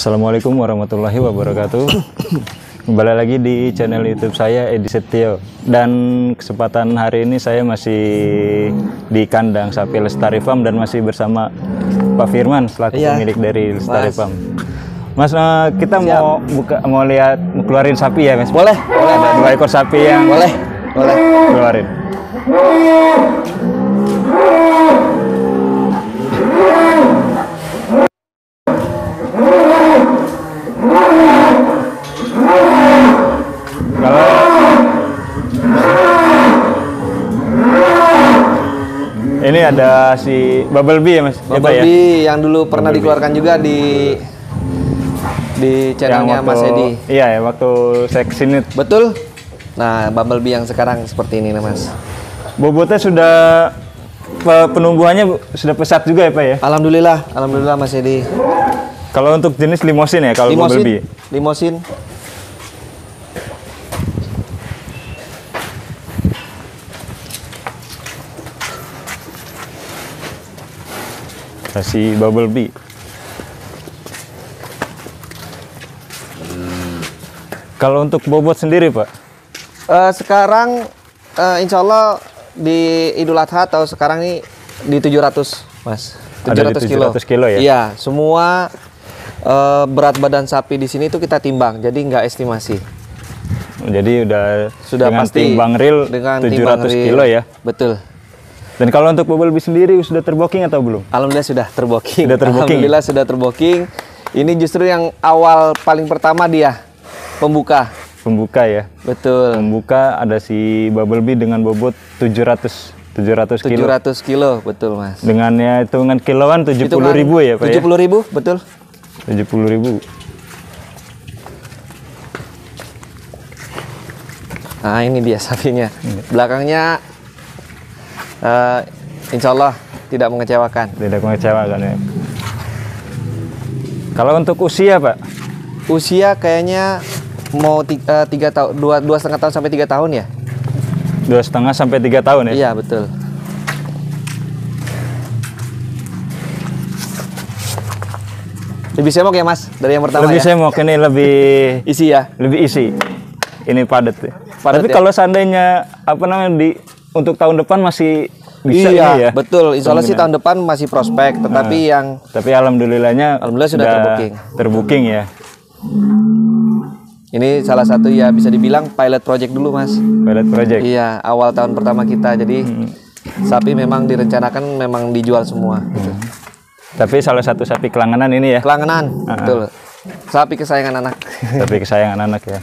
Assalamualaikum warahmatullahi wabarakatuh. Kembali lagi di channel YouTube saya, Edi Setio. Dan kesempatan hari ini saya masih di kandang sapi Lestari Farm dan masih bersama Pak Firman selaku pemilik dari Lestari Farm. Mas, kita mau keluarin sapi ya, Mas? Boleh. Ada 2 ekor sapi yang boleh keluarin. Ini ada si Bumblebee ya, Mas? Bumblebee yang dulu pernah dikeluarkan juga di channelnya Mas Edi. Iya ya, waktu saya kesini. Betul. Nah, Bumblebee yang sekarang seperti ini, Mas. Bobotnya sudah, penumbuhannya sudah pesat juga ya, Pak ya? Alhamdulillah Mas Edi. Kalau untuk jenis limosin ya, kalau Bumblebee? Limosin. Si Bumblebee. Kalau untuk bobot sendiri, Pak? Sekarang insya Allah di Idul Adha atau sekarang ini di 700, Mas. 700 kilo. 700 kilo ya? Iya, semua berat badan sapi di sini itu kita timbang, jadi nggak estimasi. Jadi sudah dengan pasti timbang real dengan 700 kilo ya? Betul. Dan kalau untuk Bumblebee sendiri sudah terbooking atau belum? Alhamdulillah sudah terbooking. Alhamdulillah sudah terbooking. Ini justru yang awal paling pertama dia pembuka. Pembuka ya? Betul. Pembuka ada si Bumblebee dengan bobot 700 kilo. 700 kilo, betul Mas. Dengannya hitungan kiloan 70.000 ya Pak 70.000, ya? Betul. 70.000. Nah ini dia sapinya. Belakangnya insya Allah tidak mengecewakan. Tidak mengecewakan ya. Kalau untuk usia Pak? Usia kayaknya mau 2,5 tahun sampai 3 tahun ya. 2,5 sampai 3 tahun ya? Iya betul. Lebih semok ya Mas dari yang pertama. Lebih semok, ini lebih isi ya. Lebih isi. Ini padat ya. Padat, tapi ya? kalau seandainya untuk tahun depan masih bisa iya, ini ya. Betul. Insya Allah sih tahun depan masih prospek, tetapi tapi alhamdulillah sudah terbooking ya. Ini salah satu ya bisa dibilang pilot project dulu Mas. Pilot project. Iya, awal tahun pertama kita. Jadi sapi memang direncanakan memang dijual semua gitu. Tapi salah satu sapi kelanganan ini ya. Kelanganan, betul. Sapi kesayangan anak. Sapi kesayangan anak ya.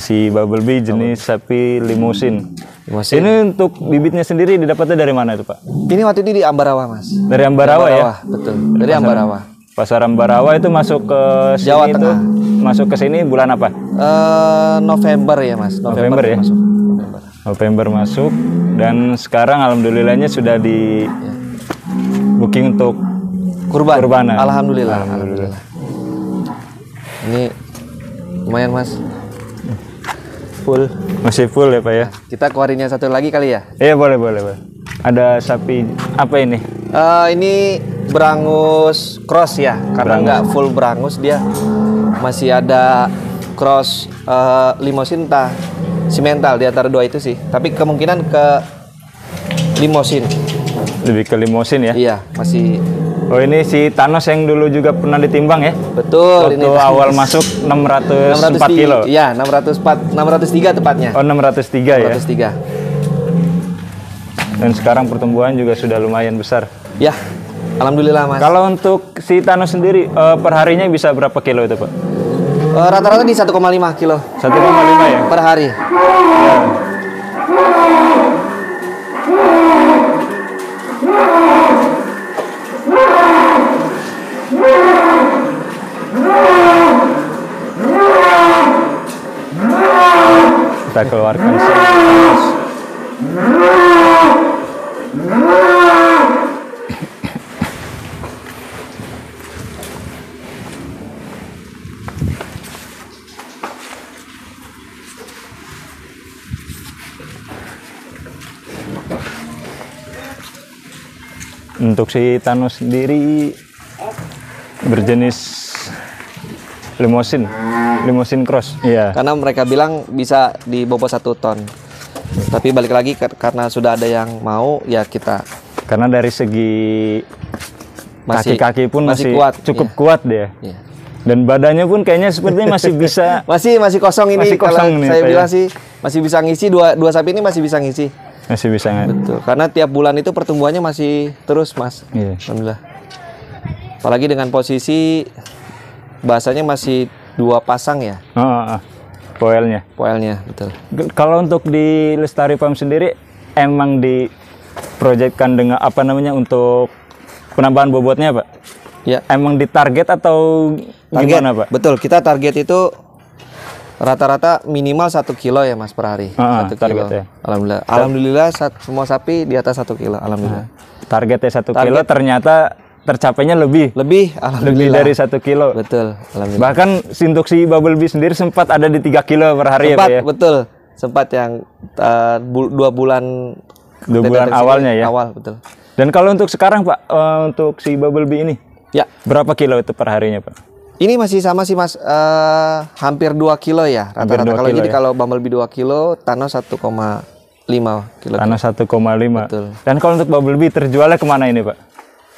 Si Bumblebee jenis sapi limosin. Ini untuk bibitnya sendiri didapatnya dari mana itu Pak? Ini waktu itu di Ambarawa Mas. Dari Ambarawa ya? Betul. Dari Ambarawa. Pasar Ambarawa itu masuk ke sini Jawa Tengah. Masuk ke sini bulan apa? November ya Mas. November ya? Masuk. November masuk. Dan sekarang alhamdulillahnya sudah di booking untuk kurbanan. Alhamdulillah. Ini lumayan Mas. Full. Masih full ya Pak ya? Kita keluarinnya satu lagi kali ya? Iya boleh. Ada sapi apa ini? Ini Brangus cross ya, karena nggak full Brangus, dia masih ada cross limosin entah simental di antara 2 itu sih. Tapi kemungkinan ke limosin. Lebih ke limosin ya? Iya, masih. Oh ini si Thanos yang dulu juga pernah ditimbang ya? Betul. Waktu ini awal masuk 604 kilo. Iya, 603 tepatnya. Oh 603 ya? 603. Dan sekarang pertumbuhan juga sudah lumayan besar. Ya, alhamdulillah Mas. Kalau untuk si Thanos sendiri perharinya bisa berapa kilo itu Pak? Rata-rata di 1,5 kilo. 1,5 ya? Per hari. Ya. Kita keluarkan Untuk si Thanos sendiri berjenis Limousine cross. Iya. Karena mereka bilang bisa dibobot 1 ton. Tapi balik lagi karena sudah ada yang mau, ya kita. Karena dari segi kaki-kaki pun masih kuat, cukup kuat dia. Iya. Dan badannya pun kayaknya sepertinya masih bisa. masih kosong ini. Masih kosong kalau nih, saya Pak, bilang sih masih bisa ngisi, dua sapi ini masih bisa ngisi. Masih bisa nggak? Betul. Karena tiap bulan itu pertumbuhannya masih terus, Mas. Iya. Alhamdulillah. Apalagi dengan posisi bahasanya masih 2 pasang ya. Poelnya. Poelnya, betul. Kalau untuk di Lestari Farm sendiri emang diproyekkan dengan apa namanya untuk penambahan bobotnya, Pak? Ya. Emang ditarget atau gimana, Pak? Betul, kita target itu rata-rata minimal 1 kilo ya, Mas, per hari. 1 kilo. Target ya. Alhamdulillah semua sapi di atas 1 kilo. Alhamdulillah. Targetnya 1 kilo, ternyata tercapainya lebih Alhamdulillah. dari 1 kilo. Betul, alhamdulillah. Bahkan untuk si Bumblebee sendiri sempat ada di 3 kilo per hari Sempat, ya, Pak ya? betul. Sempat yang 2 bulan 2 bulan awalnya ya. Awal, betul. Dan kalau untuk sekarang, Pak, untuk si Bumblebee ini Ya. berapa kilo itu per harinya, Pak? Ini masih sama sih, Mas. Hampir 2 kilo ya rata-rata. Kalau jadi kalau Bumblebee 2 kilo, Thanos 1,5 kilo. Tanah 1,5. Betul. Dan kalau untuk Bumblebee terjualnya kemana ini, Pak?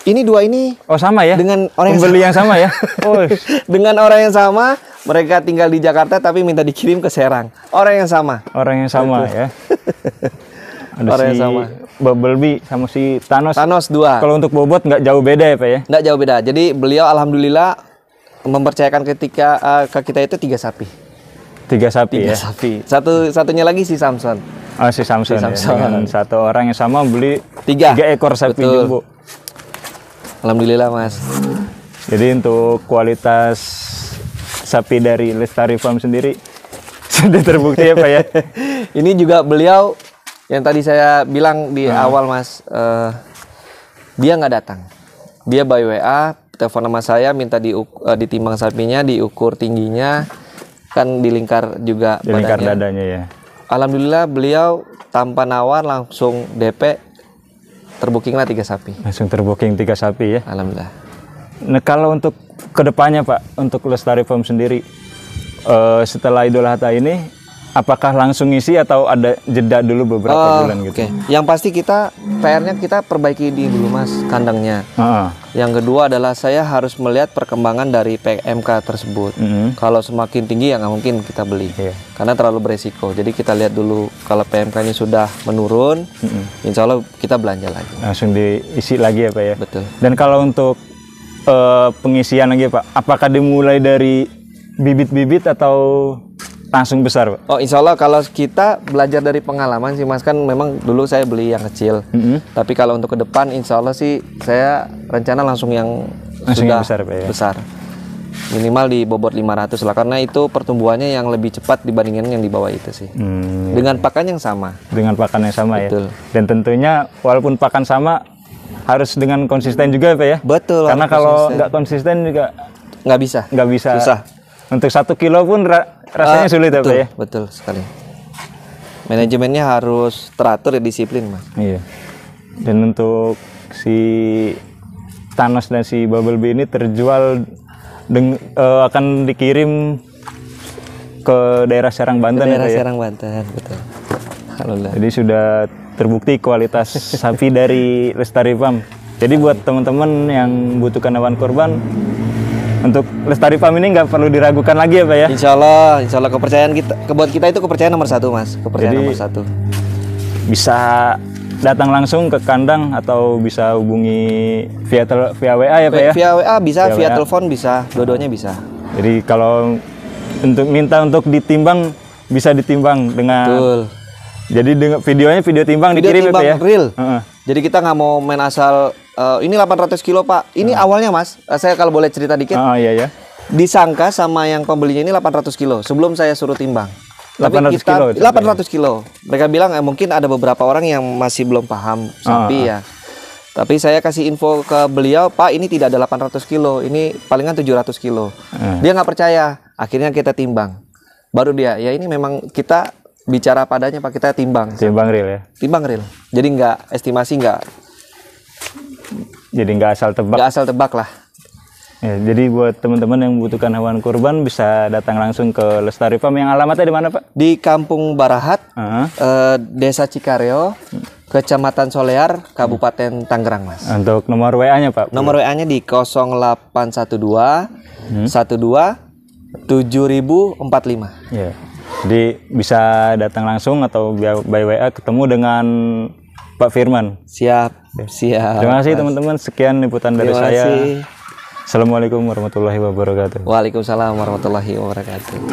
Ini 2 ini Oh, sama ya? dengan orang pembeli yang sama ya? Oh, dengan orang yang sama, mereka tinggal di Jakarta tapi minta dikirim ke Serang. Orang yang sama. orang yang sama ya. Ada Orang si yang sama. Bumblebee sama si Thanos. Thanos 2. Kalau untuk bobot nggak jauh beda ya, Pak ya? Nggak jauh beda. Jadi beliau alhamdulillah mempercayakan ke kita itu 3 sapi. 3 sapi 3 ya? sapi. Satunya lagi si Samson. Oh, si Samson, Si ya. Samson. Dengan satu orang yang sama beli 3 ekor sapi Betul. jumbo. Alhamdulillah, Mas. Jadi untuk kualitas sapi dari Lestari Farm sendiri sudah terbukti ya, Pak ya? Ini juga beliau yang tadi saya bilang di awal, Mas, dia nggak datang. Dia by WA, telepon sama saya, minta ditimbang sapinya, diukur tingginya, kan di lingkar juga Di lingkar badannya. dadanya ya. Alhamdulillah beliau tanpa nawar langsung DP, terbooking lah 3 sapi. Langsung terbooking 3 sapi ya. Alhamdulillah. Nah, kalau untuk kedepannya, Pak, untuk Lestari Farm sendiri, setelah Idul Adha ini, apakah langsung ngisi atau ada jeda dulu beberapa bulan gitu? Oke. Yang pasti PR-nya kita perbaiki dulu, Mas, kandangnya. Yang kedua adalah saya harus melihat perkembangan dari PMK tersebut. Kalau semakin tinggi ya nggak mungkin kita beli, karena terlalu beresiko. Jadi kita lihat dulu kalau PMK-nya sudah menurun, insya Allah kita belanja lagi. Langsung diisi lagi ya, Pak ya? Betul. Dan kalau untuk pengisian lagi, Pak, apakah dimulai dari bibit-bibit atau langsung besar, Pak? Oh, insya Allah kalau kita belajar dari pengalaman sih, Mas, kan memang dulu saya beli yang kecil. Tapi kalau untuk ke depan, insya Allah sih saya rencana langsung yang sudah besar, Pak, ya? besar. Minimal di bobot 500 lah, karena itu pertumbuhannya yang lebih cepat dibandingkan yang di bawah itu sih. Dengan pakan yang sama. Dengan pakan yang sama. Betul. Ya. Dan tentunya walaupun pakan sama harus dengan konsisten juga, Pak ya? Betul. Karena kalau nggak konsisten juga nggak bisa. Susah. Untuk 1 kilo pun rasanya sulit ya, betul, Pak ya? Betul sekali. Manajemennya harus teratur ya, disiplin, Mas. Iya. Dan untuk si Thanos dan si Bumblebee ini terjual akan dikirim ke daerah Serang, Banten. Daerah ya, Pak ya? Serang, Banten, betul. Alhamdulillah. Jadi sudah terbukti kualitas sapi dari Lestari Farm. Jadi buat teman-teman yang butuhkan hewan kurban, untuk Lestari Farm ini nggak perlu diragukan lagi ya, Pak ya? Insya Allah kepercayaan kita, buat kita itu kepercayaan nomor 1, Mas. Kepercayaan Jadi, nomor 1. Bisa datang langsung ke kandang atau bisa hubungi via WA ya, Pak ya? Via WA bisa, via WA. telepon bisa, dua-duanya bisa. Jadi kalau untuk ditimbang, bisa ditimbang dengan. Betul. Jadi dengan video timbang Video dikirim timbang ya, Pak ya? real. Heeh. Jadi kita nggak mau main asal ini 800 kilo, Pak. Ini awalnya, Mas. Saya kalau boleh cerita dikit. Iya ya. Disangka sama yang pembelinya ini 800 kilo sebelum saya suruh timbang. 800 kilo. 800 kilo. Mereka bilang mungkin ada beberapa orang yang masih belum paham sapi ya. Tapi saya kasih info ke beliau, Pak, ini tidak ada 800 kilo, ini palingan 700 kilo. Dia nggak percaya. Akhirnya kita timbang. Baru dia, ya ini memang kita bicara padanya, Pak, kita timbang. Timbang real ya. Timbang real. Jadi nggak estimasi, nggak Jadi nggak asal tebak. asal tebak lah. Ya, jadi buat teman-teman yang membutuhkan hewan kurban bisa datang langsung ke Lestari Farm. Yang alamatnya di mana, Pak? Di Kampung Barahat, Ah, Desa Cikareo, Kecamatan Solear, Kabupaten Tangerang, Mas. untuk nomor WA-nya, Pak? Nomor WA-nya di 0812 12 7045. Ya. Jadi bisa datang langsung atau by WA ketemu dengan Pak Firman. Siap, siap. Terima kasih teman-teman. Sekian liputan dari Terima saya. kasih. Assalamualaikum warahmatullahi wabarakatuh. Waalaikumsalam warahmatullahi wabarakatuh.